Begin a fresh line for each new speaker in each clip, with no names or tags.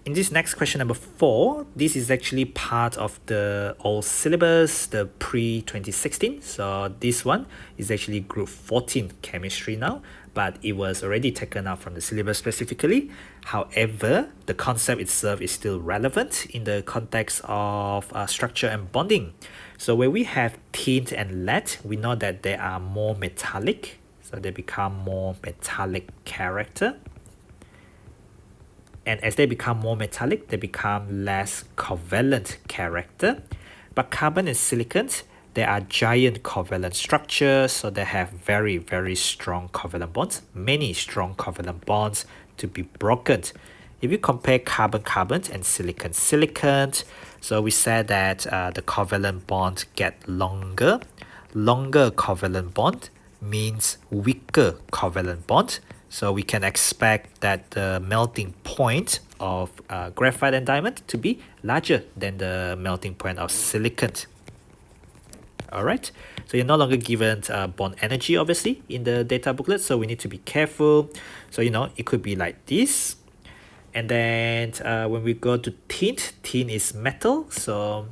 in this next question number 4, this is actually part of the old syllabus, the pre-2016. So this one is actually group 14 chemistry now, but it was already taken out from the syllabus specifically. However, the concept itself is still relevant in the context of structure and bonding. So when we have tin and lead, we know that they are more metallic, so they become more metallic character. And as they become more metallic, they become less covalent character. But carbon and silicon, they are giant covalent structures, so they have very, very strong covalent bonds, many strong covalent bonds to be broken. If you compare carbon-carbon and silicon-silicon, so we said that the covalent bond get longer. Longer covalent bond means weaker covalent bond. So we can expect that the melting point of graphite and diamond to be larger than the melting point of silicon. Alright, so you're no longer given bond energy obviously in the data booklet, so we need to be careful. So it could be like this. And then when we go to tin is metal, so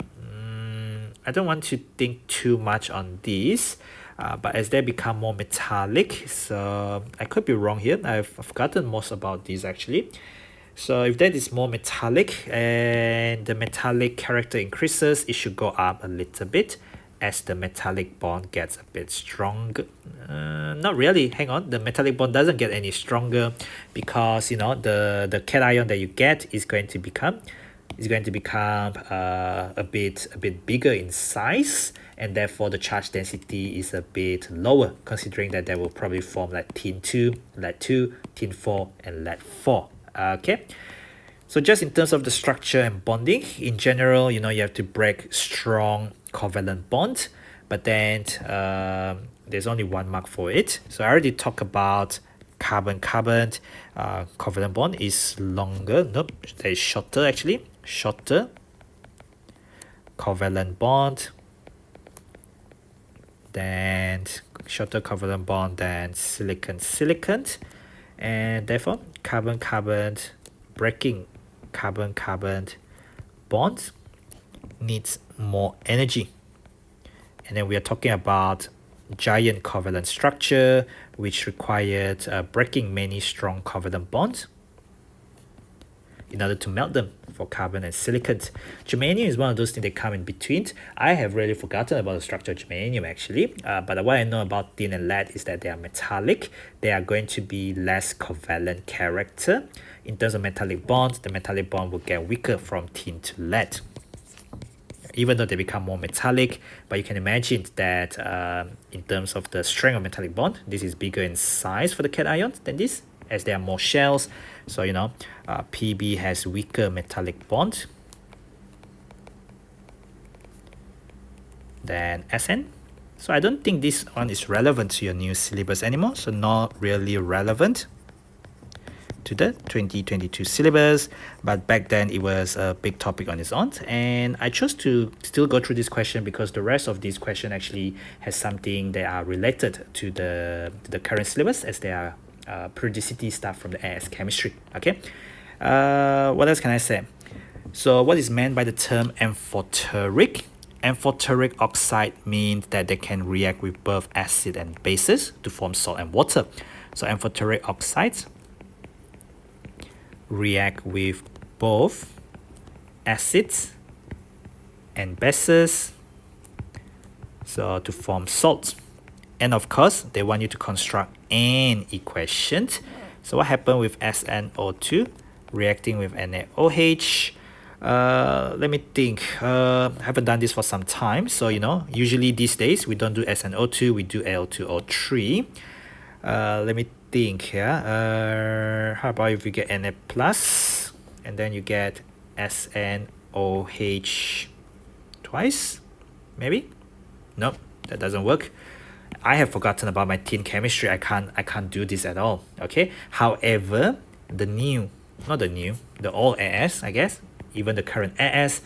I don't want to think too much on this. But as they become more metallic, so I could be wrong here, I've forgotten most about this actually. So if that is more metallic and the metallic character increases, it should go up a little bit as the metallic bond gets a bit stronger. Not really, hang on, the metallic bond doesn't get any stronger because the cation that you get is going to become a bit bigger in size, and therefore the charge density is a bit lower, considering that they will probably form like tin 2, lead 2, tin 4, and lead 4. Okay, so just in terms of the structure and bonding, in general, you have to break strong covalent bonds, but then there's only one mark for it. So I already talked about carbon-carbon covalent bond is longer. Nope, that is shorter actually. Shorter covalent bond than silicon, and therefore carbon-carbon breaking carbon-carbon bonds needs more energy. And then we are talking about giant covalent structure which required breaking many strong covalent bonds in order to melt them for carbon and silicon. Germanium is one of those things that come in between. I have really forgotten about the structure of germanium actually, but what I know about tin and lead is that they are metallic. They are going to be less covalent character. In terms of metallic bonds, the metallic bond will get weaker from tin to lead, even though they become more metallic. But you can imagine that in terms of the strength of metallic bond, this is bigger in size for the cations than this, as there are more shells. So PB has weaker metallic bond than SN. So I don't think this one is relevant to your new syllabus anymore, so not really relevant to the 2022 syllabus, but back then it was a big topic on its own, and I chose to still go through this question because the rest of this question actually has something that are related to the current syllabus, as they are periodicity stuff from the AS chemistry. Okay, what else can I say? So what is meant by the term amphoteric? Amphoteric oxide means that they can react with both acid and bases to form salt and water. So amphoteric oxides react with both acids and bases, so to form salts. And of course, they want you to construct an equation. So what happened with SnO2 reacting with NaOH? Let me think. I haven't done this for some time. So, usually these days we don't do SnO2, we do Al2O3. Let me think here. How about if you get Na plus and then you get SnOH twice? Maybe? Nope, that doesn't work. I have forgotten about my tin chemistry. I can't do this at all. Okay. However, the old AS, I guess, even the current AS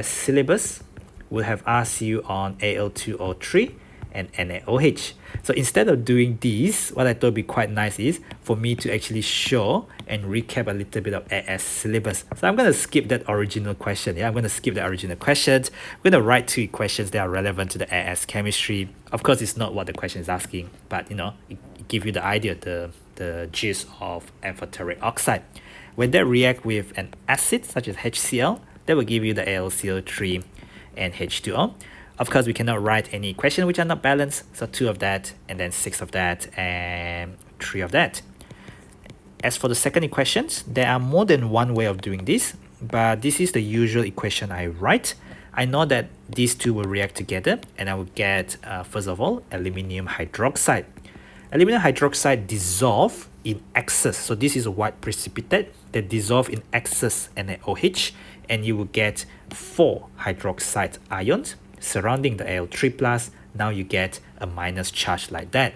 syllabus will have asked you on Al2O3 and NaOH. So instead of doing this, what I thought would be quite nice is for me to actually show and recap a little bit of AS syllabus. So I'm going to skip that original question. Yeah, I'm going to skip the original questions. I'm going to write 2 questions that are relevant to the AS chemistry. Of course, it's not what the question is asking, but it gives you the idea, the gist of amphoteric oxide. When they react with an acid such as HCl, that will give you the AlCO3 and H2O. Of course, we cannot write any question which are not balanced. So 2 of that, and then 6 of that, and 3 of that. As for the second equations, there are more than one way of doing this, but this is the usual equation I write. I know that these 2 will react together, and I will get, first of all, aluminium hydroxide. Aluminium hydroxide dissolve in excess. So this is a white precipitate that dissolve in excess NaOH, and you will get 4 hydroxide ions surrounding the Al3+. Now you get a minus charge like that.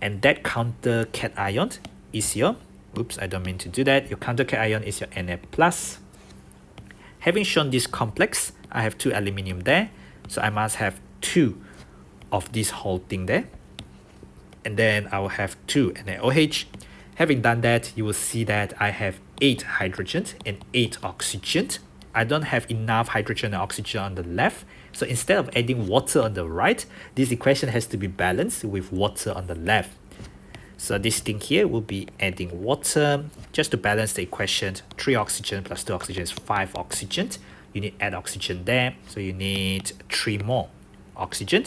And that counter cation is your, oops, I don't mean to do that. Your counter cation is your Na+. Having shown this complex, I have 2 aluminium there. So I must have 2 of this whole thing there. And then I will have 2 NaOH. Having done that, you will see that I have 8 hydrogens and 8 oxygens. I don't have enough hydrogen and oxygen on the left. So instead of adding water on the right, this equation has to be balanced with water on the left. So this thing here will be adding water just to balance the equation. 3 oxygen plus 2 oxygen is 5 oxygen. You need add oxygen there. So you need 3 more oxygen.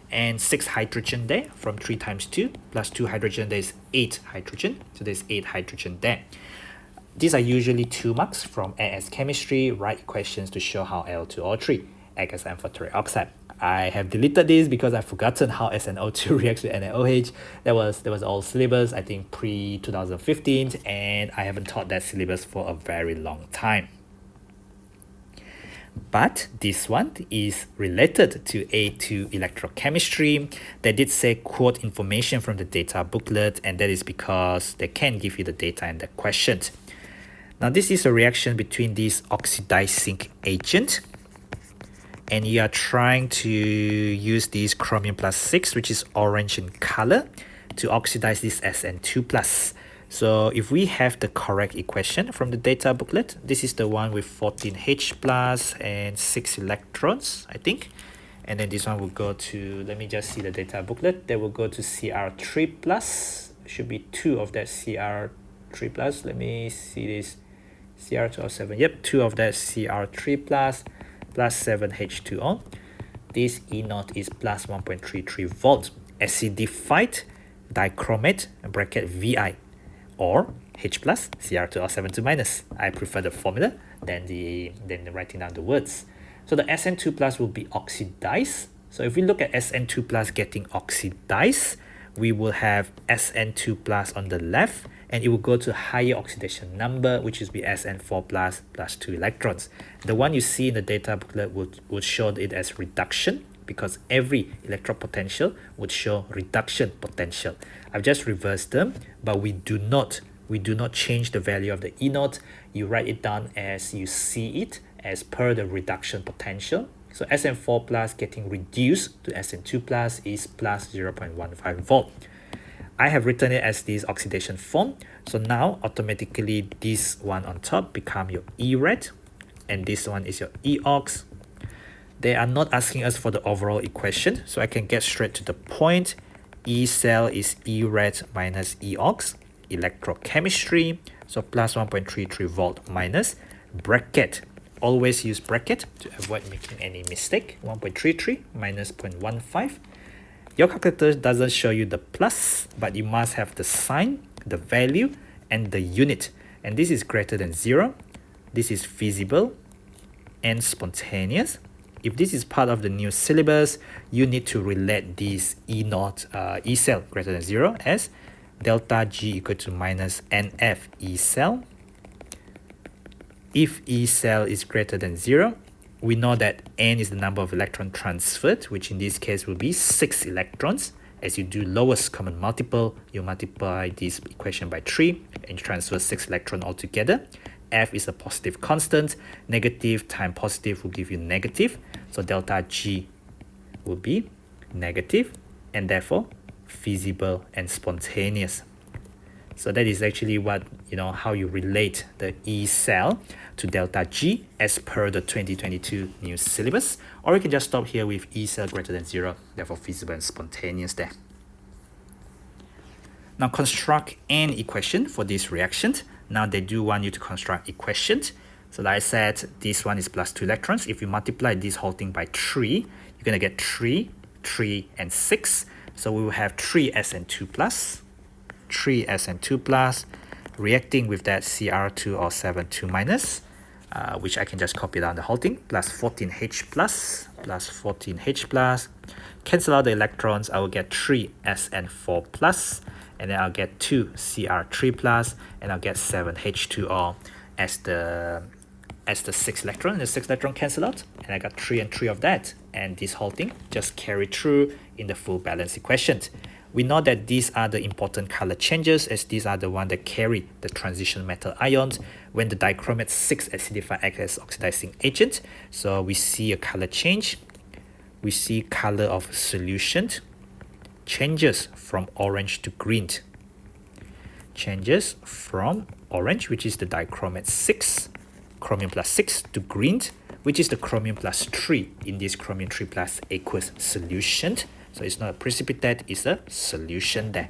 And 6 hydrogen there from 3 times 2 plus 2 hydrogen, there is 8 hydrogen. So there's 8 hydrogen there. These are usually 2 marks from AS chemistry. Write equations to show how Al2O3 acts as amphoteric oxide. I have deleted this because I've forgotten how SnO2 reacts with NaOH. That was all syllabus, I think pre-2015, and I haven't taught that syllabus for a very long time. But this one is related to A2 electrochemistry. They did say quote information from the data booklet, and that is because they can give you the data and the questions. Now this is a reaction between this oxidizing agent, and you are trying to use this chromium plus 6, which is orange in color, to oxidize this Sn2+. So if we have the correct equation from the data booklet, this is the one with 14H plus and 6 electrons, I think. And then this one will go to, let me just see the data booklet, that will go to Cr3 plus, should be 2 of that Cr3 plus. Let me see this, Cr207, yep, 2 of that Cr3 plus 7H2O. This E0 is plus 1.33 volts. Acidified dichromate bracket Vi, or H plus Cr2O7 minus. I prefer the formula than the writing down the words. So the Sn2 plus will be oxidized. So if we look at Sn2 plus getting oxidized, we will have Sn2 plus on the left, and it will go to higher oxidation number, which is be Sn4 plus 2 electrons. The one you see in the data booklet would show it as reduction, because every electron potential would show reduction potential. I've just reversed them, but we do not change the value of the E0. You write it down as you see it, as per the reduction potential. So Sn4 plus getting reduced to Sn2 plus is plus 0.15 volt. I have written it as this oxidation form. So now automatically this one on top become your E-red, and this one is your E-ox. They are not asking us for the overall equation, so I can get straight to the point. E cell is E-red minus E-ox, electrochemistry, so plus 1.33 volt minus bracket. Always use bracket to avoid making any mistake. 1.33 minus 0.15. Your calculator doesn't show you the plus, but you must have the sign, the value, and the unit. And this is greater than 0. This is feasible and spontaneous. If this is part of the new syllabus, you need to relate this E0, E cell greater than 0 as delta G equal to minus NF E cell. If E cell is greater than 0, we know that N is the number of electron transferred, which in this case will be 6 electrons. As you do lowest common multiple, you multiply this equation by 3 and transfer 6 electrons altogether. F is a positive constant. Negative times positive will give you negative. So delta G will be negative and therefore feasible and spontaneous. So that is actually what, how you relate the E cell to delta G as per the 2022 new syllabus. Or you can just stop here with E cell greater than 0, therefore feasible and spontaneous there. Now construct an equation for this reaction. Now they do want you to construct equations. So like I said, this one is plus 2 electrons. If you multiply this whole thing by 3, you're going to get 3, 3, and 6. So we will have 3Sn2 plus, 3Sn2 plus, reacting with that Cr2 or 7,2 minus, which I can just copy down the whole thing, plus 14H plus, plus 14H plus. Cancel out the electrons, I will get 3Sn4 plus, and then I'll get 2 Cr3 plus, and I'll get 7H2O as the 6 electron. The 6 electron cancel out, and I got 3 and 3 of that, and this whole thing just carry through in the full balance equation. We know that these are the important color changes, as these are the ones that carry the transition metal ions when the dichromate 6 acidify acts as oxidizing agent. So we see a color change. We see color of solution changes from orange to green. Changes from orange, which is the dichromate 6, chromium plus 6, to green, which is the chromium plus 3 in this chromium 3 plus aqueous solution. So it's not a precipitate, it's a solution there.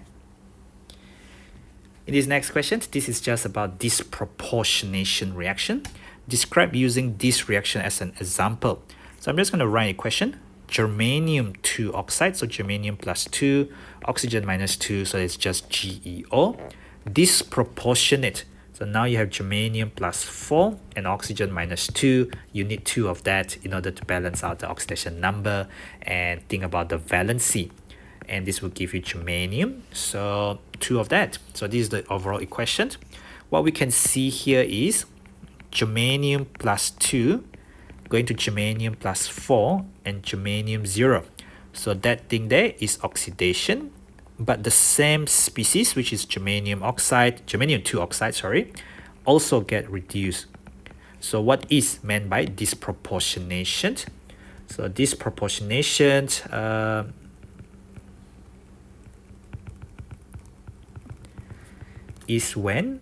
In this next question, this is just about disproportionation reaction. Describe using this reaction as an example. So I'm just going to write a question. Germanium 2 oxide, so germanium plus 2, oxygen minus 2, so it's just GeO. Disproportionate, so now you have germanium plus 4 and oxygen minus 2. You need 2 of that in order to balance out the oxidation number and think about the valency. And this will give you germanium, so 2 of that. So this is the overall equation. What we can see here is germanium plus 2 going to germanium plus 4 and germanium 0. So that thing there is oxidation, but the same species, which is germanium 2 oxide, also get reduced. So what is meant by disproportionation? So disproportionation is when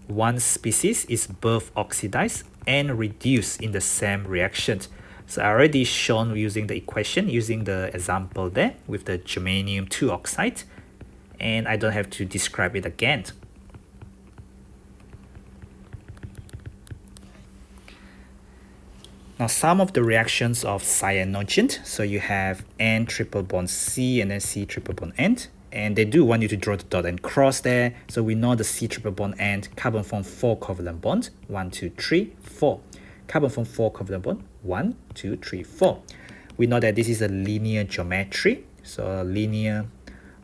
one species is both oxidized and reduced in the same reaction. So I already shown using the equation, using the example there with the germanium 2 oxide, and I don't have to describe it again. Now some of the reactions of cyanogen, so you have N triple bond C and then C triple bond N, and they do want you to draw the dot and cross there. So we know the C triple bond N, carbon form 4 covalent bond, 1, 2, 3, 4. Carbon form 4 covalent bond, 1, 2, 3, 4. We know that this is a linear geometry, so linear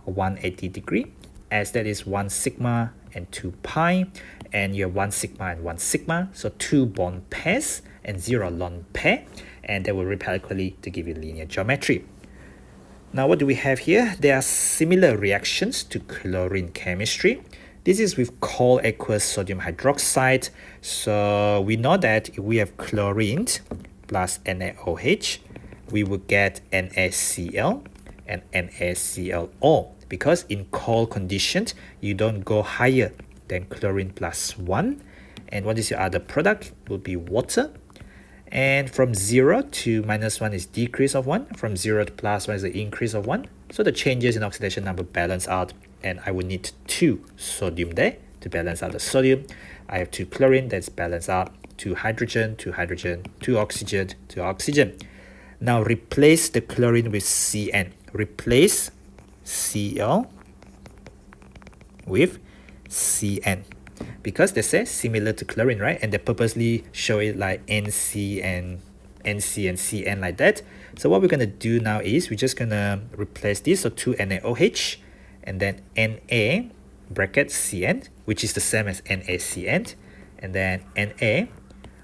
180 degree, as that is 1 sigma and 2 pi, and you have 1 sigma and 1 sigma, so 2 bond pairs and 0 lone pair, and they will repel equally to give you linear geometry. Now what do we have here? There are similar reactions to chlorine chemistry. This is with cold aqueous sodium hydroxide. So we know that if we have chlorine plus NaOH, we will get NaCl and NaClO, because in cold conditions, you don't go higher than chlorine plus 1. And what is your other product? It will be water. And from 0 to minus 1 is decrease of 1. From 0 to plus 1 is the increase of 1. So the changes in oxidation number balance out. And I will need 2 sodium there to balance out the sodium. I have 2 chlorine, that's balanced out. 2 hydrogen, 2 hydrogen, 2 oxygen, 2 oxygen. Now replace the chlorine with Cn. Replace Cl with Cn. Because they say similar to chlorine, right? And they purposely show it like NC and Cn like that. So what we're going to do now is we're just going to replace this. So 2 NaOH and then Na bracket Cn, which is the same as NaCN. And then Na,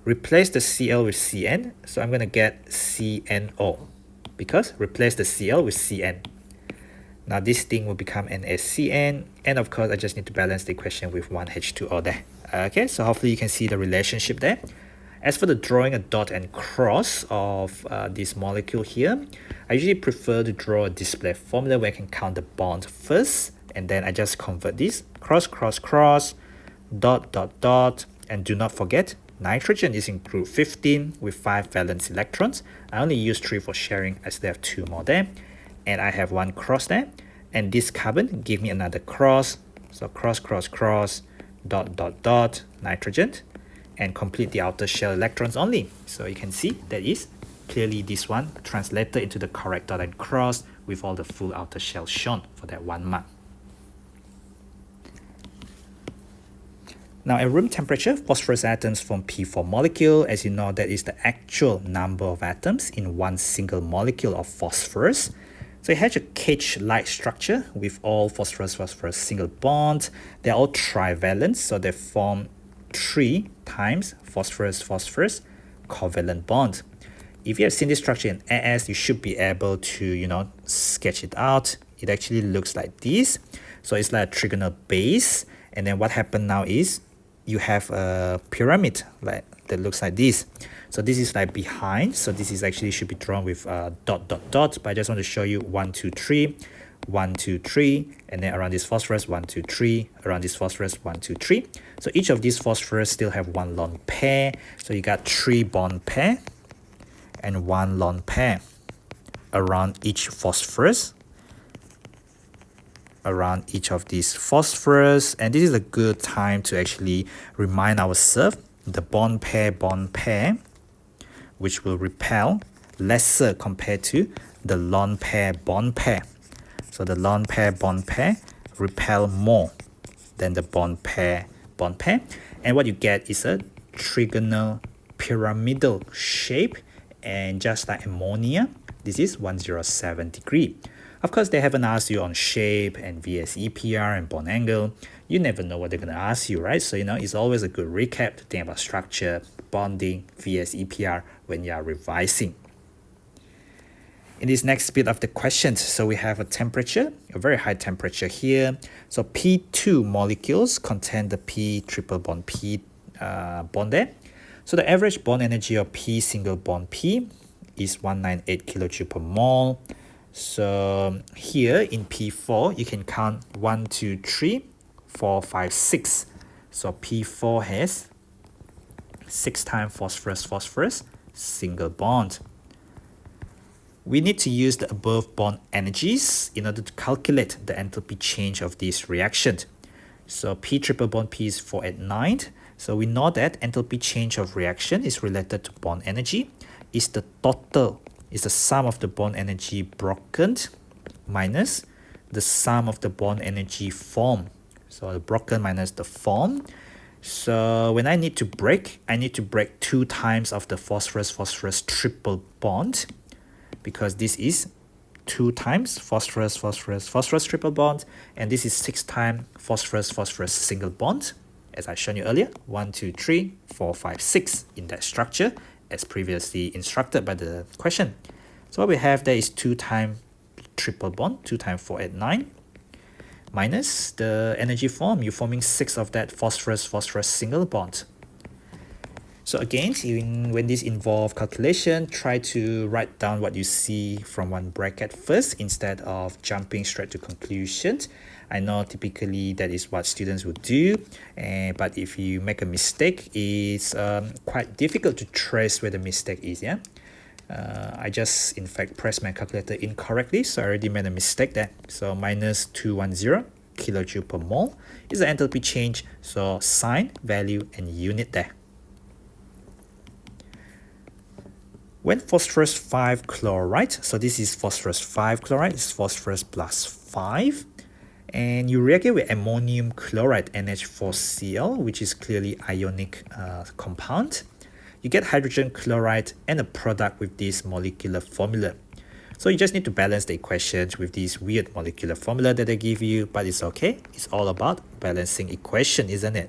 replace the Cl with Cn. So I'm going to get CNO, because replace the Cl with Cn. Now this thing will become NaCN, and of course I just need to balance the equation with 1H2O there. Okay, so hopefully you can see the relationship there. As for the drawing a dot and cross of this molecule here, I usually prefer to draw a display formula where I can count the bond first, and then I just convert this cross, cross, cross, dot, dot, dot, and do not forget, nitrogen is in group 15 with 5 valence electrons. I only use 3 for sharing as they have 2 more there, and I have 1 cross there, and this carbon give me another cross, so cross, cross, cross, dot, dot, dot, nitrogen, and complete the outer shell electrons only. So you can see that is clearly this one translated into the correct dot and cross with all the full outer shell shown for that 1 mark. Now at room temperature, phosphorus atoms form P4 molecule. As you know, that is the actual number of atoms in one single molecule of phosphorus. So it has a cage-like structure with all phosphorus single bonds. They're all trivalent, so they form 3 times phosphorus covalent bond. If you have seen this structure in AS, you should be able to, sketch it out. It actually looks like this. So it's like a trigonal base. And then what happened now is you have a pyramid that looks like this. So this is like behind. So this is actually should be drawn with dot, dot, dot. But I just want to show you 1, 2, 3, 1, 2, 3, and then around this phosphorus 1, 2, 3, around this phosphorus 1, 2, 3. So each of these phosphorus still have 1 lone pair. So you got 3 bond pair and 1 lone pair around each phosphorus, around each of these phosphorus. And this is a good time to actually remind ourselves the bond pair, which will repel lesser compared to the lone pair, bond pair. So the lone pair, bond pair repel more than the bond pair. And what you get is a trigonal pyramidal shape, and just like ammonia, this is 107 degree. Of course, they haven't asked you on shape and VSEPR and bond angle. You never know what they're going to ask you, right? So, it's always a good recap to think about structure, bonding, VSEPR when you are revising. In this next bit of the questions, so we have a temperature, a very high temperature here. So P2 molecules contain the P triple bond P bond there. So the average bond energy of P single bond P is 198 kilojoule per mole. So here in P4, you can count 1, 2, 3, 4, 5, 6. So P4 has 6 times phosphorus, single bond. We need to use the above bond energies in order to calculate the enthalpy change of this reaction. So P triple bond P is 489. So we know that enthalpy change of reaction is related to bond energy. Is the total, is the sum of the bond energy broken minus the sum of the bond energy formed. So the broken minus the formed. So when I need to break 2 times of the phosphorus triple bond, because this is 2 times phosphorus triple bond, and this is 6 times phosphorus single bond, as I shown you earlier, 1, 2, 3, 4, 5, 6 in that structure, as previously instructed by the question. So what we have there is 2 times triple bond, 2 times 489, minus the energy form. You're forming 6 of that phosphorus single bond. So again, when this involve calculation, try to write down what you see from one bracket first instead of jumping straight to conclusions. I know typically that is what students would do, but if you make a mistake, it's quite difficult to trace where the mistake is. I just in fact pressed my calculator incorrectly, so I already made a mistake there. So minus 210 kilojoule per mole is the enthalpy change. So sign, value, and unit there. When phosphorus 5 chloride, so this is phosphorus 5 chloride, it's phosphorus plus 5, and you react it with ammonium chloride NH4Cl, which is clearly ionic compound, you get hydrogen chloride and a product with this molecular formula. So you just need to balance the equations with this weird molecular formula that they give you, but it's okay. It's all about balancing equation, isn't it?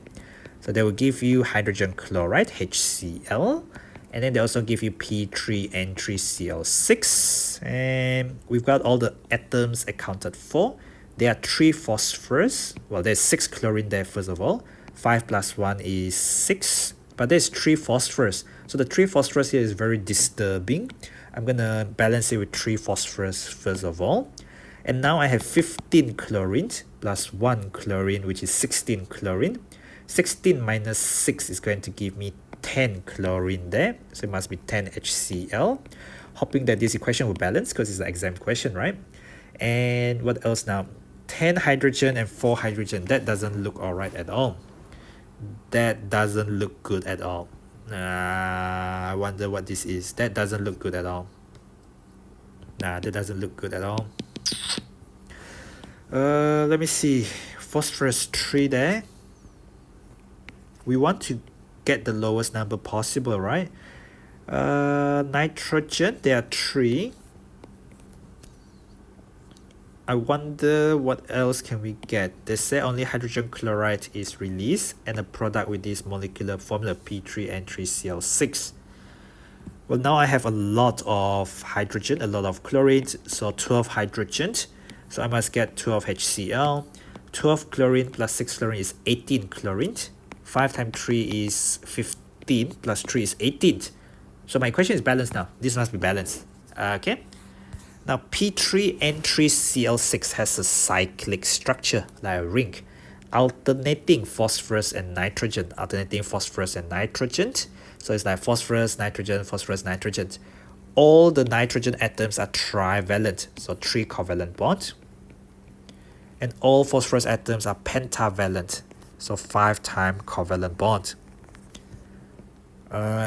So they will give you hydrogen chloride, HCl, and then they also give you P3N3Cl6, and we've got all the atoms accounted for. There are 3 phosphorus, well there's 6 chlorine there first of all, 5 plus 1 is 6, but there's 3 phosphorus. So the 3 phosphorus here is very disturbing. I'm gonna balance it with 3 phosphorus first of all. And now I have 15 chlorine plus 1 chlorine, which is 16 chlorine. 16 minus 6 is going to give me 10 chlorine there. So it must be 10 HCl. Hoping that this equation will balance because it's an exam question, right? And what else now? 10 hydrogen and 4 hydrogen. That doesn't look alright at all. That doesn't look good at all. I wonder what this is. That doesn't look good at all. That doesn't look good at all. Let me see. Phosphorus 3 there. We want to get the lowest number possible, right? Nitrogen, there are 3. I wonder what else can we get. They say only hydrogen chloride is released and a product with this molecular formula P3N3Cl6. Well, now I have a lot of hydrogen, a lot of chlorine, so 12 hydrogen. So I must get 12 HCl. 12 chlorine plus 6 chlorine is 18 chlorine. 5 times 3 is 15 plus 3 is 18. So my equation is balanced now. This must be balanced. Okay. Now P3N3Cl6 has a cyclic structure like a ring, alternating phosphorus and nitrogen. So it's like phosphorus, nitrogen. All the nitrogen atoms are trivalent, so 3 covalent bonds. And all phosphorus atoms are pentavalent, so 5 times covalent bond.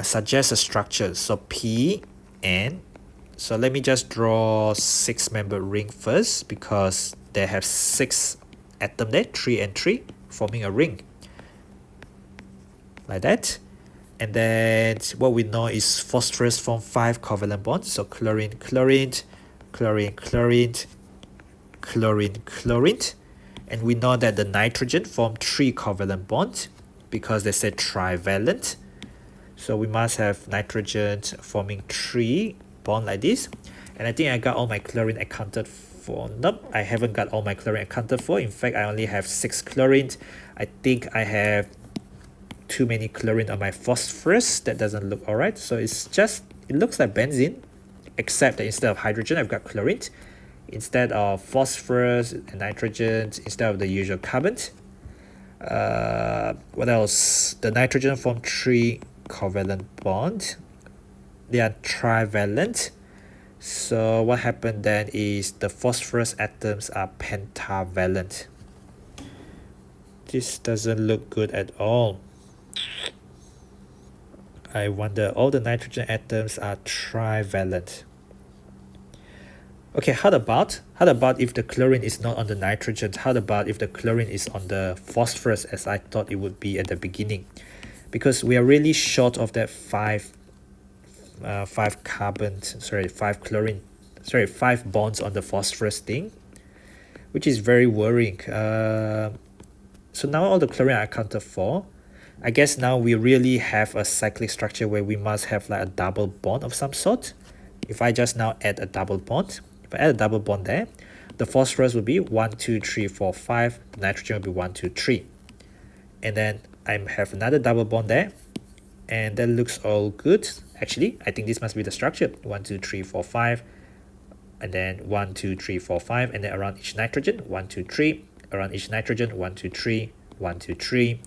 Suggest a structure, so P and so let me just draw 6-membered ring first because they have 6 atoms there, 3 and 3, forming a ring. Like that. And then what we know is phosphorus form 5 covalent bonds. So chlorine, chlorine, chlorine, chlorine, chlorine, chlorine. And we know that the nitrogen form 3 covalent bonds because they said trivalent. So we must have nitrogen forming 3 bond like this. And I think I got all my chlorine accounted for. Nope, I haven't got all my chlorine accounted for. In fact, I only have 6 chlorine. I think I have too many chlorine on my phosphorus. That doesn't look alright. So it looks like benzene, except that instead of hydrogen, I've got chlorine. Instead of phosphorus and nitrogen, instead of the usual carbon. What else? The nitrogen form 3 covalent bond. They are trivalent. So what happened then is the phosphorus atoms are pentavalent. This doesn't look good at all. I wonder, all the nitrogen atoms are trivalent. Okay, how about if the chlorine is not on the nitrogen? How about if the chlorine is on the phosphorus as I thought it would be at the beginning? Because we are really short of that 5 bonds on the phosphorus thing, which is very worrying. So now all the chlorine are accounted for. I guess now we really have a cyclic structure where we must have like a double bond of some sort. If I just now add a double bond, there, the phosphorus will be 1, 2, 3, 4, 5. The nitrogen will be 1, 2, 3. And then I have another double bond there. And that looks all good. Actually, I think this must be the structure. 1, 2, 3, 4, 5. And then 1, 2, 3, 4, 5. And then around each nitrogen, 1, 2, 3. Around each nitrogen, 1, 2, 3. 1, 2, 3.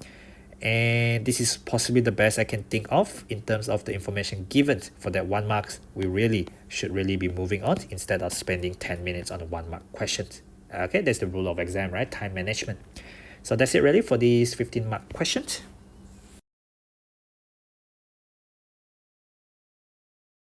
And this is possibly the best I can think of in terms of the information given for that 1 mark. We should be moving on instead of spending 10 minutes on a 1 mark question. Okay, that's the rule of exam, right? Time management. So that's it really for these 15 mark questions.